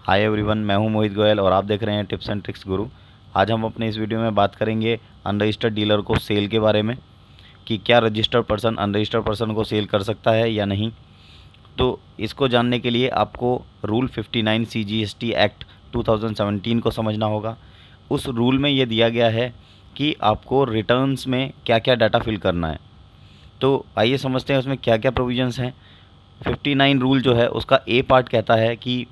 Hi everyone, मैं हूं मोहित गोयल और आप देख रहे हैं टिप्स एंड ट्रिक्स गुरु। आज हम अपने इस वीडियो में बात करेंगे अनरजिस्टर्ड डीलर को सेल के बारे में कि क्या रजिस्टर्ड पर्सन अनरजिस्टर्ड पर्सन को सेल कर सकता है या नहीं। तो इसको जानने के लिए आपको रूल 59 CGST एक्ट 2017 को समझना होगा। उस रूल में ये दिया गया है कि आपको रिटर्न्स में क्या क्या डाटा फिल करना है। तो आइए समझते हैं उसमें क्या क्या प्रोविजंस हैं। 59 रूल जो है उसका ए पार्ट कहता है कि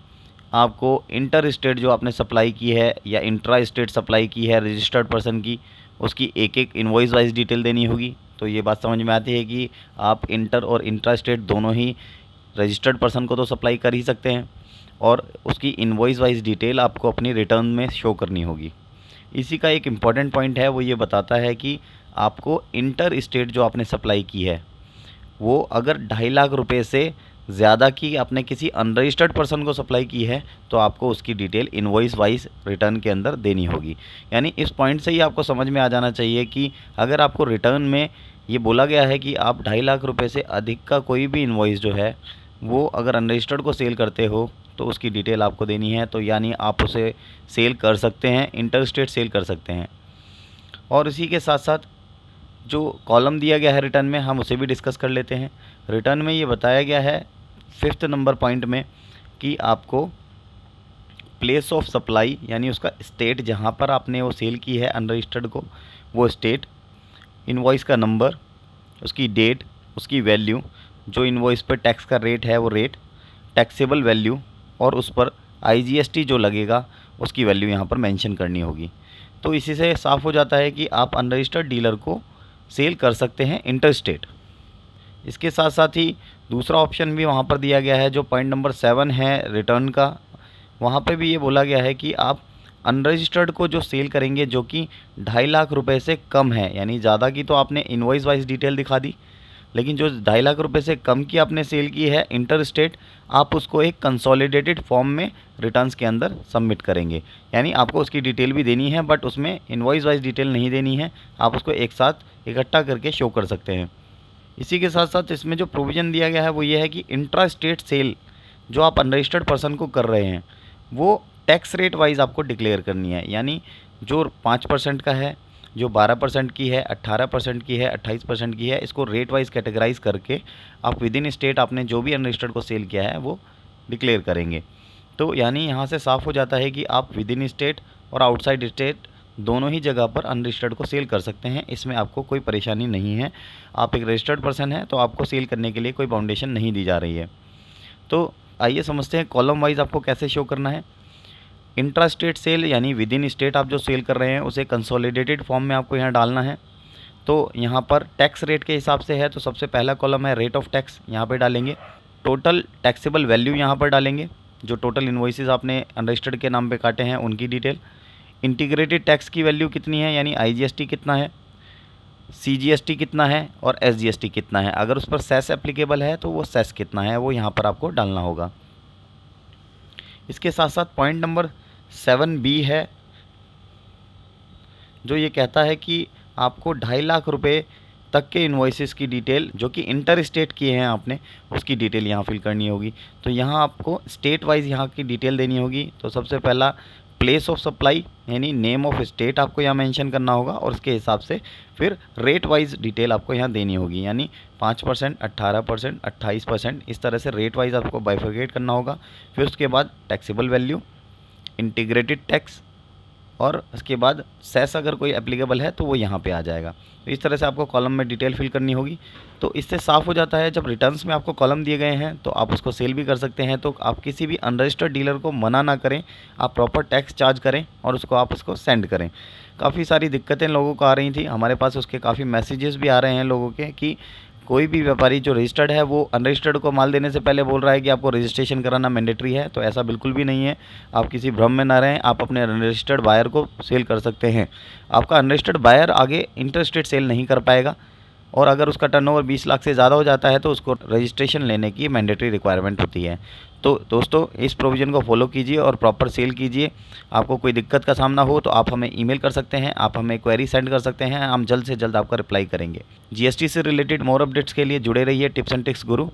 आपको इंटर स्टेट जो आपने सप्लाई की है या इंट्रा स्टेट सप्लाई की है रजिस्टर्ड पर्सन की, उसकी एक एक इनवॉइस वाइज डिटेल देनी होगी। तो ये बात समझ में आती है कि आप इंटर और इंट्रा स्टेट दोनों ही रजिस्टर्ड पर्सन को तो सप्लाई कर ही सकते हैं और उसकी इनवॉइस वाइज डिटेल आपको अपनी रिटर्न में शो करनी होगी। इसी का एक इम्पॉर्टेंट पॉइंट है, वो ये बताता है कि आपको इंटर स्टेट जो आपने सप्लाई की है वो अगर 2.5 लाख रुपए से ज़्यादा की आपने किसी अनरजिस्टर्ड पर्सन को सप्लाई की है तो आपको उसकी डिटेल इनवॉइस वाइज रिटर्न के अंदर देनी होगी। यानी इस पॉइंट से ही आपको समझ में आ जाना चाहिए कि अगर आपको रिटर्न में ये बोला गया है कि आप 2.5 लाख रुपए से अधिक का कोई भी इनवॉइस जो है वो अगर अनरजिस्टर्ड को सेल करते हो तो उसकी डिटेल आपको देनी है। तो यानी आप उसे सेल कर सकते हैं, इंटर स्टेट सेल कर सकते हैं। और इसी के साथ साथ जो कॉलम दिया गया है रिटर्न में, हम उसे भी डिस्कस कर लेते हैं। रिटर्न में ये बताया गया है 5th नंबर पॉइंट में कि आपको प्लेस ऑफ सप्लाई यानी उसका स्टेट जहाँ पर आपने वो सेल की है अनरजिस्टर्ड को, वो स्टेट, इनवॉइस का नंबर, उसकी डेट, उसकी वैल्यू, जो इनवॉइस पर टैक्स का रेट है वो रेट, टैक्सेबल वैल्यू और उस पर IGST जो लगेगा उसकी वैल्यू यहाँ पर मेंशन करनी होगी। तो इसी से साफ़ हो जाता है कि आप अनरजिस्टर्ड डीलर को सेल कर सकते हैं इंटर स्टेट। इसके साथ साथ ही दूसरा ऑप्शन भी वहाँ पर दिया गया है जो पॉइंट नंबर 7 है रिटर्न का। वहाँ पे भी ये बोला गया है कि आप अनरजिस्टर्ड को जो सेल करेंगे जो कि 2.5 लाख रुपए से कम है, यानी ज़्यादा की तो आपने इनवॉइस वाइज डिटेल दिखा दी, लेकिन जो 2.5 लाख रुपए से कम की आपने सेल की है इंटर स्टेट, आप उसको एक कंसोलिडेटेड फॉर्म में रिटर्न्स के अंदर सबमिट करेंगे। यानी आपको उसकी डिटेल भी देनी है बट उसमें इनवॉइस वाइज डिटेल नहीं देनी है, आप उसको एक साथ इकट्ठा करके शो कर सकते हैं। इसी के साथ साथ इसमें जो प्रोविज़न दिया गया है वो ये है कि इंट्रा स्टेट सेल जो आप अनरजिस्टर्ड पर्सन को कर रहे हैं वो टैक्स रेट वाइज आपको डिक्लेयर करनी है। यानी जो 5% का है, जो 12% की है, 18% की है, 28% की है, इसको रेट वाइज कैटेगराइज करके आप विद इन स्टेट आपने जो भी अनरजिस्टर्ड को सेल किया है वो डिक्लेयर करेंगे। तो यानी यहाँ से साफ़ हो जाता है कि आप विद इन स्टेट और आउटसाइड स्टेट दोनों ही जगह पर अनरजिस्टर्ड को सेल कर सकते हैं। इसमें आपको कोई परेशानी नहीं है। आप एक रजिस्टर्ड पर्सन हैं तो आपको सेल करने के लिए कोई बाउंडेशन नहीं दी जा रही है। तो आइए समझते हैं कॉलम वाइज आपको कैसे शो करना है। इंट्रा स्टेट सेल यानी विद इन स्टेट आप जो सेल कर रहे हैं उसे कंसोलिडेटेड फॉर्म में आपको यहाँ डालना है। तो यहाँ पर टैक्स रेट के हिसाब से है तो सबसे पहला कॉलम है रेट ऑफ टैक्स, यहाँ पर डालेंगे। टोटल टैक्सेबल वैल्यू यहाँ पर डालेंगे, जो टोटल इन्वॉइसेस आपने अनरजिस्टर्ड के नाम पे काटे हैं उनकी डिटेल। इंटीग्रेटेड टैक्स की वैल्यू कितनी है यानी IGST कितना है, CGST कितना है और SGST कितना है। अगर उस पर सेस एप्लीकेबल है तो वो सेस कितना है वो यहाँ पर आपको डालना होगा। इसके साथ साथ पॉइंट नंबर 7B है जो ये कहता है कि आपको 2.5 लाख रुपए तक के इन्वॉइसेस की डिटेल जो कि इंटर स्टेट किए हैं आपने उसकी डिटेल यहाँ फिल करनी होगी। तो यहाँ आपको स्टेट वाइज यहाँ की डिटेल देनी होगी। तो सबसे पहला प्लेस ऑफ सप्लाई यानी नेम ऑफ स्टेट आपको यहाँ मेंशन करना होगा और उसके हिसाब से फिर रेट वाइज डिटेल आपको यहाँ देनी होगी। यानी 5%, 18%, 28%, इस तरह से रेट वाइज आपको बाइफरकेट करना होगा। फिर उसके बाद टैक्सेबल वैल्यू, इंटीग्रेटेड टैक्स और उसके बाद सेस अगर कोई एप्लीकेबल है तो वो यहाँ पे आ जाएगा। तो इस तरह से आपको कॉलम में डिटेल फिल करनी होगी। तो इससे साफ़ हो जाता है जब रिटर्न्स में आपको कॉलम दिए गए हैं तो आप उसको सेल भी कर सकते हैं। तो आप किसी भी अनरजिस्टर्ड डीलर को मना ना करें, आप प्रॉपर टैक्स चार्ज करें और उसको सेंड करें। काफ़ी सारी दिक्कतें लोगों को आ रही थी, हमारे पास उसके काफ़ी मैसेजेस भी आ रहे हैं लोगों के कि कोई भी व्यापारी जो रजिस्टर्ड है वो अनरजिस्टर्ड को माल देने से पहले बोल रहा है कि आपको रजिस्ट्रेशन कराना मैंडेटरी है। तो ऐसा बिल्कुल भी नहीं है, आप किसी भ्रम में ना रहें। आप अपने अनरजिस्टर्ड बायर को सेल कर सकते हैं। आपका अनरजिस्टर्ड बायर आगे इंटर स्टेट सेल नहीं कर पाएगा और अगर उसका टर्नओवर 20 लाख से ज़्यादा हो जाता है तो उसको रजिस्ट्रेशन लेने की मैंडेटरी रिक्वायरमेंट होती है। तो दोस्तों इस प्रोविज़न को फॉलो कीजिए और प्रॉपर सेल कीजिए। आपको कोई दिक्कत का सामना हो तो आप हमें ईमेल कर सकते हैं, आप हमें क्वेरी सेंड कर सकते हैं, हम जल्द से जल्द आपका रिप्लाई करेंगे। GST से रिलेटेड मोर अपडेट्स के लिए जुड़े रहिए टिप्स एंड ट्रिक्स गुरु।